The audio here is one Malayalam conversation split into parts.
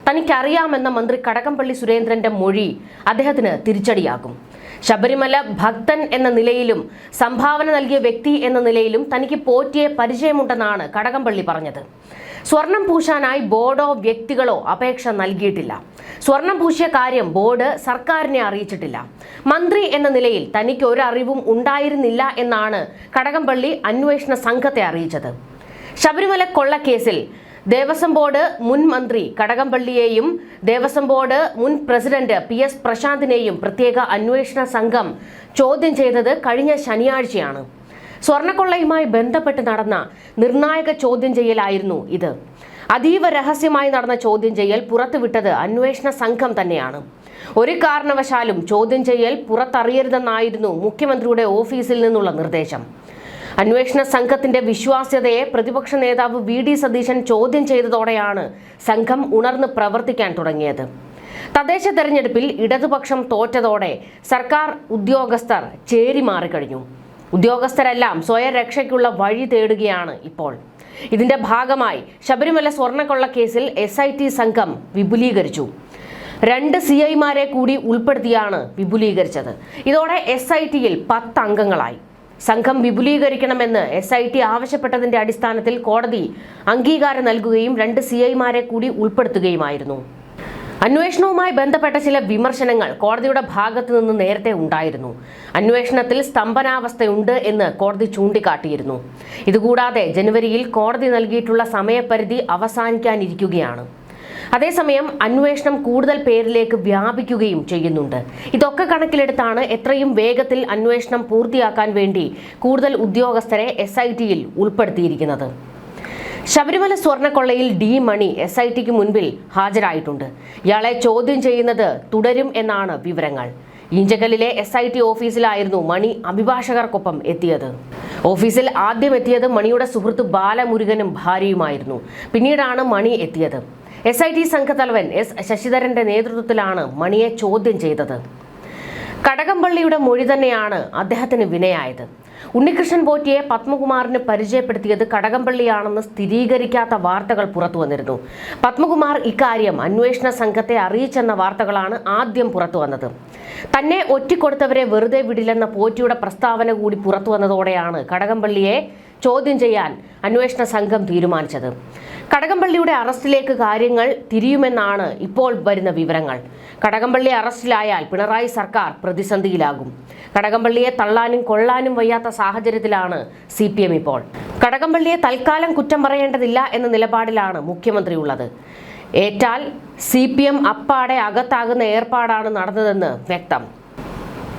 തനിക്കറിയാമെന്ന മന്ത്രി കടകംപള്ളി സുരേന്ദ്രന്റെ മൊഴി അദ്ദേഹത്തിന് തിരിച്ചടിയാകും. ശബരിമല ഭക്തൻ എന്ന നിലയിലും സംഭാവന നൽകിയ വ്യക്തി എന്ന നിലയിലും തനിക്ക് പോറ്റിയെ പരിചയമുണ്ടെന്നാണ് കടകംപള്ളി പറഞ്ഞത്. സ്വർണം പൂശാനായി ബോർഡോ വ്യക്തികളോ അപേക്ഷ നൽകിയിട്ടില്ല. സ്വർണം പൂശിയ കാര്യം ബോർഡ് സർക്കാരിനെ അറിയിച്ചിട്ടില്ല. മന്ത്രി എന്ന നിലയിൽ തനിക്ക് ഒരറിവും ഉണ്ടായിരുന്നില്ല എന്നാണ് കടകംപള്ളി അന്വേഷണ സംഘത്തെ അറിയിച്ചത്. ശബരിമല കൊള്ളക്കേസിൽ ദേവസ്വം ബോർഡ് മുൻ മന്ത്രി കടകംപള്ളിയെയും ദേവസ്വം ബോർഡ് മുൻ പ്രസിഡന്റ് PS പ്രശാന്തിനെയും പ്രത്യേക അന്വേഷണ സംഘം ചോദ്യം ചെയ്തത് കഴിഞ്ഞ ശനിയാഴ്ചയാണ്. സ്വർണ്ണക്കൊള്ളയുമായി ബന്ധപ്പെട്ട് നടന്ന നിർണായക ചോദ്യം ചെയ്യലായിരുന്നു ഇത്. അതീവ രഹസ്യമായി നടന്ന ചോദ്യം ചെയ്യൽ പുറത്തുവിട്ടത് അന്വേഷണ സംഘം തന്നെയാണ്. ഒരു കാരണവശാലും ചോദ്യം ചെയ്യൽ പുറത്തറിയരുതെന്നായിരുന്നു മുഖ്യമന്ത്രിയുടെ ഓഫീസിൽ നിന്നുള്ള നിർദ്ദേശം. അന്വേഷണ സംഘത്തിന്റെ വിശ്വാസ്യതയെ പ്രതിപക്ഷ നേതാവ് VD സതീശൻ ചോദ്യം ചെയ്തതോടെയാണ് സംഘം ഉണർന്ന് പ്രവർത്തിക്കാൻ തുടങ്ങിയത്. തദ്ദേശ തെരഞ്ഞെടുപ്പിൽ ഇടതുപക്ഷം തോറ്റതോടെ സർക്കാർ ഉദ്യോഗസ്ഥർ ചേരി മാറിക്കഴിഞ്ഞു. ഉദ്യോഗസ്ഥരെല്ലാം സ്വയം രക്ഷയ്ക്കുള്ള വഴി തേടുകയാണ് ഇപ്പോൾ. ഇതിന്റെ ഭാഗമായി ശബരിമല സ്വർണ്ണക്കൊള്ള കേസിൽ SIT സംഘം വിപുലീകരിച്ചു. 2 CIമാരെ കൂടി ഉൾപ്പെടുത്തിയാണ് വിപുലീകരിച്ചത്. ഇതോടെ SITയിൽ 10 അംഗങ്ങളായി. സംഘം വിപുലീകരിക്കണമെന്ന് SIT ആവശ്യപ്പെട്ടതിന്റെ അടിസ്ഥാനത്തിൽ കോടതി അംഗീകാരം നൽകുകയും 2 CIമാരെ കൂടി ഉൾപ്പെടുത്തുകയുമായിരുന്നു. അന്വേഷണവുമായി ബന്ധപ്പെട്ട ചില വിമർശനങ്ങൾ കോടതിയുടെ ഭാഗത്തു നിന്ന് നേരത്തെ ഉണ്ടായിരുന്നു. അന്വേഷണത്തിൽ സ്തംഭനാവസ്ഥയുണ്ട് എന്ന് കോടതി ചൂണ്ടിക്കാട്ടിയിരുന്നു. ഇതുകൂടാതെ ജനുവരിയിൽ കോടതി നൽകിയിട്ടുള്ള സമയപരിധി അവസാനിക്കാനിരിക്കുകയാണ്. അതേസമയം അന്വേഷണം കൂടുതൽ പേരിലേക്ക് വ്യാപിക്കുകയും ചെയ്യുന്നുണ്ട്. ഇതൊക്കെ കണക്കിലെടുത്താണ് എത്രയും വേഗത്തിൽ അന്വേഷണം പൂർത്തിയാക്കാൻ വേണ്ടി കൂടുതൽ ഉദ്യോഗസ്ഥരെ SITയിൽ ഉൾപ്പെടുത്തിയിരിക്കുന്നത്. ശബരിമല സ്വർണ്ണക്കൊള്ളയിൽ D മണി SITക്ക് മുൻപിൽ ഹാജരായിട്ടുണ്ട്. ഇയാളെ ചോദ്യം ചെയ്യുന്നത് തുടരും എന്നാണ് വിവരങ്ങൾ. ഈഞ്ചകലിലെ SIT ഓഫീസിലായിരുന്നു മണി അഭിഭാഷകർക്കൊപ്പം എത്തിയത്. ഓഫീസിൽ ആദ്യം എത്തിയത് മണിയുടെ സുഹൃത്ത് ബാലമുരുകനും ഭാര്യയുമായിരുന്നു. പിന്നീടാണ് മണി എത്തിയത്. SIT സംഘത്തലവൻ S ശശിധരന്റെ നേതൃത്വത്തിലാണ് മണിയെ ചോദ്യം ചെയ്തത്. കടകംപള്ളിയുടെ മൊഴി തന്നെയാണ് അദ്ദേഹത്തിന് വിനയായത്. ഉണ്ണികൃഷ്ണൻ പോറ്റിയെ പത്മകുമാറിന് പരിചയപ്പെടുത്തിയത് കടകംപള്ളിയാണെന്ന് സ്ഥിരീകരിക്കാത്ത വാർത്തകൾ പുറത്തു വന്നിരുന്നു. പത്മകുമാർ ഇക്കാര്യം അന്വേഷണ സംഘത്തെ അറിയിച്ചെന്ന വാർത്തകളാണ് ആദ്യം പുറത്തു വന്നത്. തന്നെ ഒറ്റിക്കൊടുത്തവരെ വെറുതെ വിടില്ലെന്ന പോറ്റിയുടെ പ്രസ്താവന കൂടി പുറത്തു വന്നതോടെയാണ് കടകംപള്ളിയെ ചോദ്യം ചെയ്യാൻ അന്വേഷണ സംഘം തീരുമാനിച്ചത്. കടകംപള്ളിയുടെ അറസ്റ്റിലേക്ക് കാര്യങ്ങൾ തിരിയുമെന്നാണ് ഇപ്പോൾ വരുന്ന വിവരങ്ങൾ. കടകംപള്ളി അറസ്റ്റിലായാൽ പിണറായി സർക്കാർ പ്രതിസന്ധിയിലാകും. കടകംപള്ളിയെ തള്ളാനും കൊള്ളാനും വയ്യാത്ത സാഹചര്യത്തിലാണ് CPM ഇപ്പോൾ. കടകംപള്ളിയെ തൽക്കാലം കുറ്റം പറയേണ്ടതില്ല എന്ന നിലപാടിലാണ് മുഖ്യമന്ത്രി ഉള്ളത്. ഏറ്റാൽ CPM അപ്പാടെ അകത്താകുന്ന ഏർപ്പാടാണ് നടന്നതെന്ന് വ്യക്തം.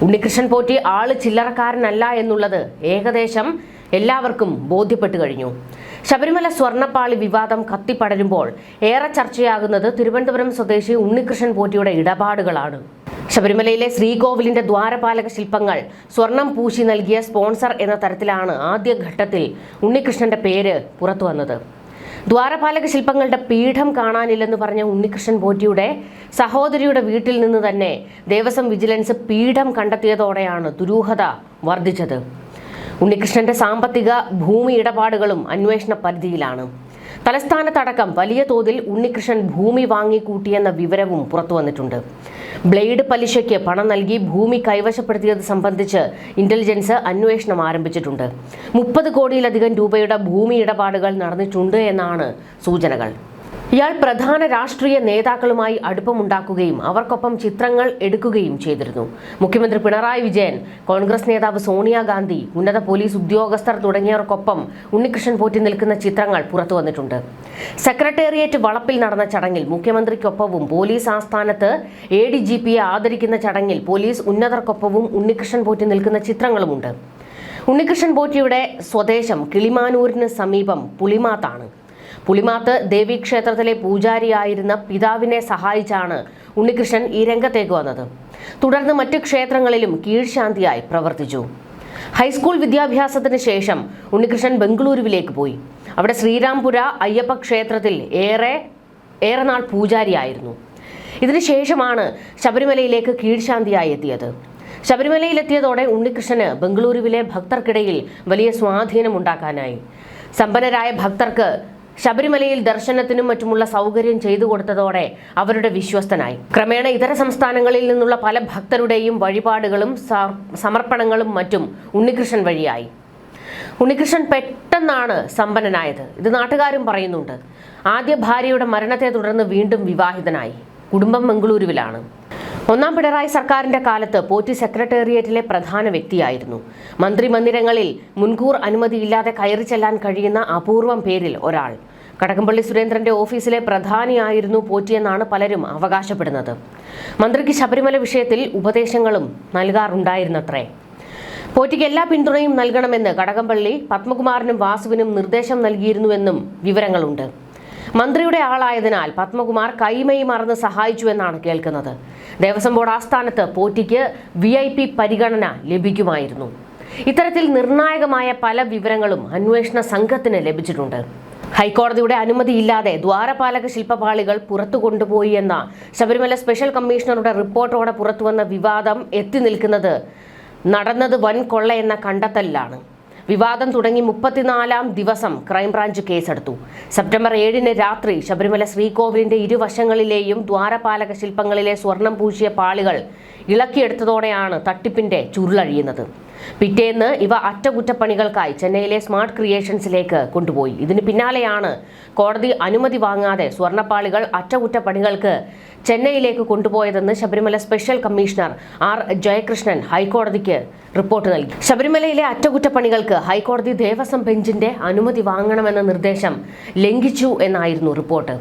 ഉണ്ണികൃഷ്ണൻ പോറ്റി ആള് ചില്ലറക്കാരനല്ല എന്നുള്ളത് ഏകദേശം എല്ലാവർക്കും ബോധ്യപ്പെട്ടു കഴിഞ്ഞു. ശബരിമല സ്വർണ്ണപ്പാളി വിവാദം കത്തിപ്പടരുമ്പോൾ ഏറെ ചർച്ചയാകുന്നത് തിരുവനന്തപുരം സ്വദേശി ഉണ്ണികൃഷ്ണൻ പോറ്റിയുടെ ഇടപാടുകളാണ്. ശബരിമലയിലെ ശ്രീകോവിലിന്റെ ദ്വാരപാലക ശില്പങ്ങൾ സ്വർണം പൂശി നൽകിയ സ്പോൺസർ എന്ന തരത്തിലാണ് ആദ്യഘട്ടത്തിൽ ഉണ്ണികൃഷ്ണന്റെ പേര് പുറത്തു വന്നത്. ദ്വാരപാലക ശില്പങ്ങളുടെ പീഠം കാണാനില്ലെന്ന് പറഞ്ഞ ഉണ്ണികൃഷ്ണൻ പോറ്റിയുടെ സഹോദരിയുടെ വീട്ടിൽ നിന്ന് തന്നെ ദേവസ്വം വിജിലൻസ് പീഠം കണ്ടെത്തിയതോടെയാണ് ദുരൂഹത വർദ്ധിച്ചത്. ഉണ്ണികൃഷ്ണന്റെ സാമ്പത്തിക ഭൂമി ഇടപാടുകളും അന്വേഷണ പരിധിയിലാണ്. തലസ്ഥാനത്തടക്കം വലിയ തോതിൽ ഉണ്ണികൃഷ്ണൻ ഭൂമി വാങ്ങിക്കൂട്ടിയെന്ന വിവരവും പുറത്തു വന്നിട്ടുണ്ട്. ബ്ലേഡ് പലിശയ്ക്ക് പണം നൽകി ഭൂമി കൈവശപ്പെടുത്തിയത് സംബന്ധിച്ച് ഇന്റലിജൻസ് അന്വേഷണം ആരംഭിച്ചിട്ടുണ്ട്. 30 കോടിയിലധികം രൂപയുടെ ഭൂമി ഇടപാടുകൾ നടന്നിട്ടുണ്ട് എന്നാണ് സൂചനകൾ. ഇയാൾ പ്രധാന രാഷ്ട്രീയ നേതാക്കളുമായി അടുപ്പമുണ്ടാക്കുകയും അവർക്കൊപ്പം ചിത്രങ്ങൾ എടുക്കുകയും ചെയ്തിരുന്നു. മുഖ്യമന്ത്രി പിണറായി വിജയൻ, കോൺഗ്രസ് നേതാവ് സോണിയാഗാന്ധി, ഉന്നത പോലീസ് ഉദ്യോഗസ്ഥർ തുടങ്ങിയവർക്കൊപ്പം ഉണ്ണികൃഷ്ണൻ പോറ്റി നിൽക്കുന്ന ചിത്രങ്ങൾ പുറത്തു വന്നിട്ടുണ്ട്. സെക്രട്ടേറിയറ്റ് വളപ്പിൽ നടന്ന ചടങ്ങിൽ മുഖ്യമന്ത്രിക്കൊപ്പവും പോലീസ് ആസ്ഥാനത്ത് ADGPയെ ആദരിക്കുന്ന ചടങ്ങിൽ പോലീസ് ഉന്നതർക്കൊപ്പവും ഉണ്ണികൃഷ്ണൻ പോറ്റി നിൽക്കുന്ന ചിത്രങ്ങളുമുണ്ട്. ഉണ്ണികൃഷ്ണൻ പോറ്റിയുടെ സ്വദേശം കിളിമാനൂരിന് സമീപം പുളിമാത്താണ്. പുളിമാത്ത് ദേവീക്ഷേത്രത്തിലെ പൂജാരിയായിരുന്ന പിതാവിനെ സഹായിച്ചാണ് ഉണ്ണികൃഷ്ണൻ ഈ രംഗത്തേക്ക് വന്നത്. തുടർന്ന് മറ്റ് ക്ഷേത്രങ്ങളിലും കീഴ്ശാന്തിയായി പ്രവർത്തിച്ചു. ഹൈസ്കൂൾ വിദ്യാഭ്യാസത്തിന് ശേഷം ഉണ്ണികൃഷ്ണൻ ബംഗളൂരുവിലേക്ക് പോയി. അവിടെ ശ്രീരാംപുര അയ്യപ്പ ക്ഷേത്രത്തിൽ ഏറെ നാൾ പൂജാരിയായിരുന്നു. ഇതിനുശേഷമാണ് ശബരിമലയിലേക്ക് കീഴ്ശാന്തിയായി എത്തിയത്. ശബരിമലയിലെത്തിയതോടെ ഉണ്ണികൃഷ്ണന് ബംഗളൂരുവിലെ ഭക്തർക്കിടയിൽ വലിയ സ്വാധീനമുണ്ടാക്കാനായി. സമ്പന്നരായ ഭക്തർക്ക് ശബരിമലയിൽ ദർശനത്തിനും മറ്റുമുള്ള സൗകര്യം ചെയ്തു കൊടുത്തതോടെ അവരുടെ വിശ്വസ്തനായി. ക്രമേണ ഇതര സംസ്ഥാനങ്ങളിൽ നിന്നുള്ള പല ഭക്തരുടെയും വഴിപാടുകളും സമർപ്പണങ്ങളും മറ്റും ഉണ്ണികൃഷ്ണൻ വഴിയായി. ഉണ്ണികൃഷ്ണൻ പെട്ടെന്നാണ് സമ്പന്നനായത്. ഇത് നാട്ടുകാരും പറയുന്നുണ്ട്. ആദ്യ ഭാര്യയുടെ മരണത്തെ തുടർന്ന് വീണ്ടും വിവാഹിതനായി. കുടുംബം ബംഗളൂരുവിലാണ്. ഒന്നാം പിണറായി സർക്കാരിന്റെ കാലത്ത് പോറ്റി സെക്രട്ടേറിയറ്റിലെ പ്രധാന വ്യക്തിയായിരുന്നു. മന്ത്രിമന്ദിരങ്ങളിൽ മുൻകൂർ അനുമതിയില്ലാതെ കയറി ചെല്ലാൻ കഴിയുന്ന അപൂർവം പേരിൽ ഒരാൾ. കടകംപള്ളി സുരേന്ദ്രന്റെ ഓഫീസിലെ പ്രധാനിയായിരുന്നു പോറ്റിയെന്നാണ് പലരും അവകാശപ്പെടുന്നത്. മന്ത്രിക്ക് ശബരിമല വിഷയത്തിൽ ഉപദേശങ്ങളും നൽകാറുണ്ടായിരുന്നത്രേ. പോറ്റിക്ക് എല്ലാ പിന്തുണയും നൽകണമെന്ന് കടകംപള്ളി പത്മകുമാറിനും വാസുവിനും നിർദ്ദേശം നൽകിയിരുന്നുവെന്നും വിവരങ്ങളുണ്ട്. മന്ത്രിയുടെ ആളായതിനാൽ പത്മകുമാർ കൈമൈ മറന്ന് സഹായിച്ചുവെന്നാണ് കേൾക്കുന്നത്. ദേവസ്വം ബോർഡ് ആസ്ഥാനത്ത് പോറ്റിക്ക് VIP പരിഗണന ലഭിക്കുമായിരുന്നു. ഇത്തരത്തിൽ നിർണായകമായ പല വിവരങ്ങളും അന്വേഷണ സംഘത്തിന് ലഭിച്ചിട്ടുണ്ട്. ഹൈക്കോടതിയുടെ അനുമതിയില്ലാതെ ദ്വാരപാലക ശില്പപാളികൾ പുറത്തു കൊണ്ടുപോയി എന്ന ശബരിമല സ്പെഷ്യൽ കമ്മീഷണറുടെ റിപ്പോർട്ടോടെ പുറത്തുവന്ന വിവാദം എത്തി നിൽക്കുന്നത് നടന്നത് വൻ കൊള്ള എന്ന കണ്ടെത്തലിലാണ്. വിവാദം തുടങ്ങി 34-ാം ദിവസം ക്രൈംബ്രാഞ്ച് കേസെടുത്തു. സെപ്റ്റംബർ 7-ന് രാത്രി ശബരിമല ശ്രീകോവിലിന്റെ ഇരുവശങ്ങളിലെയും ദ്വാരപാലക ശില്പങ്ങളിലെ സ്വർണം പൂശിയ പാളികൾ ഇളക്കിയെടുത്തതോടെയാണ് തട്ടിപ്പിന്റെ ചുരുളഴിയുന്നത്. പിറ്റേന്ന് ഇവ അറ്റകുറ്റപ്പണികൾക്കായി ചെന്നൈയിലെ സ്മാർട്ട് ക്രിയേഷൻസിലേക്ക് കൊണ്ടുപോയി. ഇതിന് പിന്നാലെയാണ് കോടതി അനുമതി വാങ്ങാതെ സ്വർണ്ണപ്പാളികൾ അറ്റകുറ്റപ്പണികൾക്ക് ചെന്നൈയിലേക്ക് കൊണ്ടുപോയതെന്ന് Sabarimala special commissioner R. Jayakrishnan ഹൈക്കോടതിക്ക് റിപ്പോർട്ട് നൽകി. ശബരിമലയിലെ അറ്റകുറ്റപ്പണികൾക്ക് ഹൈക്കോടതി ദേവസ്വം ബെഞ്ചിന്റെ അനുമതി വാങ്ങണമെന്ന നിർദ്ദേശം ലംഘിച്ചു എന്നായിരുന്നു റിപ്പോർട്ട്.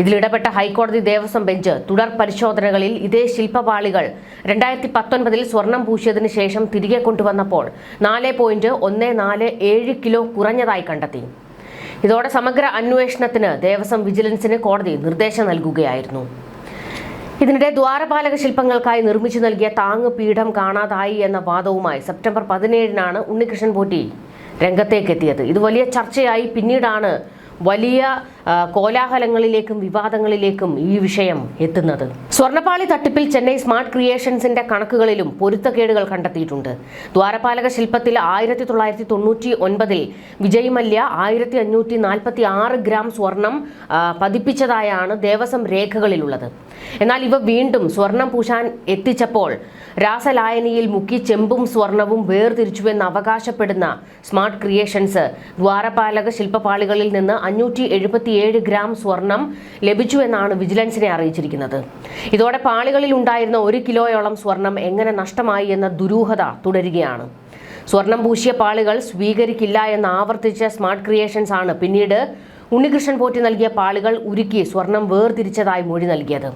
ഇതിലിടപെട്ട ഹൈക്കോടതി ദേവസ്വം ബെഞ്ച് തുടർ പരിശോധനകളിൽ ഇതേ ശില്പപാളികൾ 2019-ൽ സ്വർണം പൂശിയതിനു ശേഷം തിരികെ കൊണ്ടുവന്നപ്പോൾ 4.147 കിലോ കുറഞ്ഞതായി കണ്ടെത്തി. ഇതോടെ സമഗ്ര അന്വേഷണത്തിന് ദേവസ്വം വിജിലൻസിന് കോടതി നിർദ്ദേശം നൽകുകയായിരുന്നു. ഇതിനിടെ ദ്വാരപാലക ശില്പങ്ങൾക്കായി നിർമ്മിച്ചു നൽകിയ താങ്ങുപീഠം കാണാതായി എന്ന വാദവുമായി സെപ്റ്റംബർ 17-നാണ് ഉണ്ണികൃഷ്ണൻ പോറ്റി രംഗത്തേക്കെത്തിയത്. ഇത് വലിയ ചർച്ചയായി. പിന്നീടാണ് വലിയ കോലാഹലങ്ങളിലേക്കും വിവാദങ്ങളിലേക്കും ഈ വിഷയം എത്തുന്നത്. സ്വർണ്ണപ്പാളി തട്ടിപ്പിൽ ചെന്നൈ സ്മാർട്ട് ക്രിയേഷൻസിന്റെ കണക്കുകളിലും പൊരുത്തക്കേടുകൾ കണ്ടെത്തിയിട്ടുണ്ട്. ദ്വാരപാലക ശില്പത്തിൽ 1999-ൽ വിജയ് മല്യ 1546 ഗ്രാം സ്വർണം പതിപ്പിച്ചതായാണ് ദേവസ്വം രേഖകളിലുള്ളത്. എന്നാൽ ഇവ വീണ്ടും സ്വർണം പൂശാൻ എത്തിച്ചപ്പോൾ രാസലായനിയിൽ മുക്കി ചെമ്പും സ്വർണവും വേർതിരിച്ചുവെന്ന് അവകാശപ്പെടുന്ന സ്മാർട്ട് ക്രിയേഷൻസ് ദ്വാരപാലക ശില്പപാളികളിൽ നിന്ന് 577 ഗ്രാം സ്വർണം ലഭിച്ചുവെന്നാണ് വിജിലൻസിനെ അറിയിച്ചിരിക്കുന്നത്. ഇതോടെ പാളികളിൽ ഉണ്ടായിരുന്ന 1 കിലോയോളം സ്വർണം എങ്ങനെ നഷ്ടമായി എന്ന ദുരൂഹത തുടരുകയാണ്. സ്വർണം പൂശിയ പാളികൾ സ്വീകരിക്കില്ല എന്ന് ആവർത്തിച്ച സ്മാർട്ട് ക്രിയേഷൻസ് ആണ് പിന്നീട് ഉണ്ണികൃഷ്ണൻ പോറ്റി നൽകിയ പാളികൾ ഉരുക്കി സ്വർണം വേർതിരിച്ചതായി മൊഴി നൽകിയത്.